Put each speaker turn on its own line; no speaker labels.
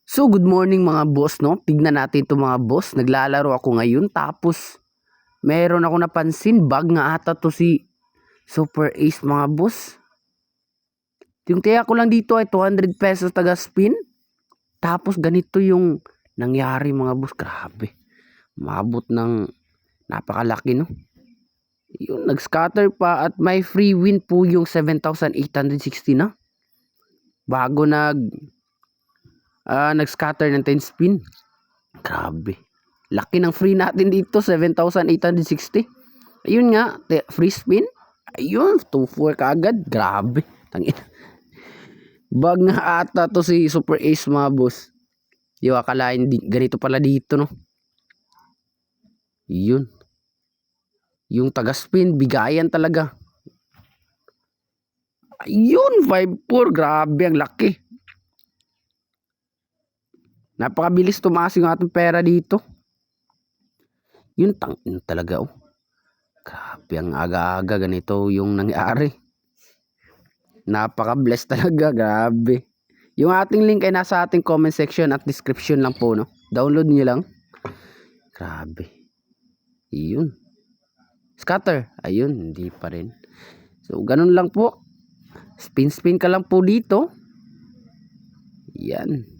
So, good morning mga boss, no? Tignan natin ito mga boss. Naglalaro ako ngayon. Tapos, meron ako napansin. Bag nga ata to si Super Ace mga boss. Yung kaya ko lang dito ay 200 pesos taga spin. Tapos, ganito yung nangyari mga boss. Grabe. Maabot ng napakalaki, no? Yun, nag-scatter pa at may free win po yung 7,860 na. Bago nag-scatter ng 10 spin. Grabe. Laki ng free natin dito, 7,860. Ayun nga, free spin. Ayun, 2-4 kaagad. Grabe. Tangin. Bag nga ata to si Super Ace mga boss. Yung akalain ganito pala dito, no? Yun. Yung taga spin, bigayan talaga. Ayun, 5-4. Grabe, ang laki. Napakabilis tumaas yung ating pera dito. Yun, tangin talaga, oh. Grabe, ang aga-aga ganito yung nangyari. Napaka-bless talaga, grabe. Yung ating link ay nasa ating comment section at description lang po, no? Download niyo lang. Grabe. Yun. Scatter. Ayun, hindi pa rin. So, ganun lang po. Spin ka lang po dito. Yan.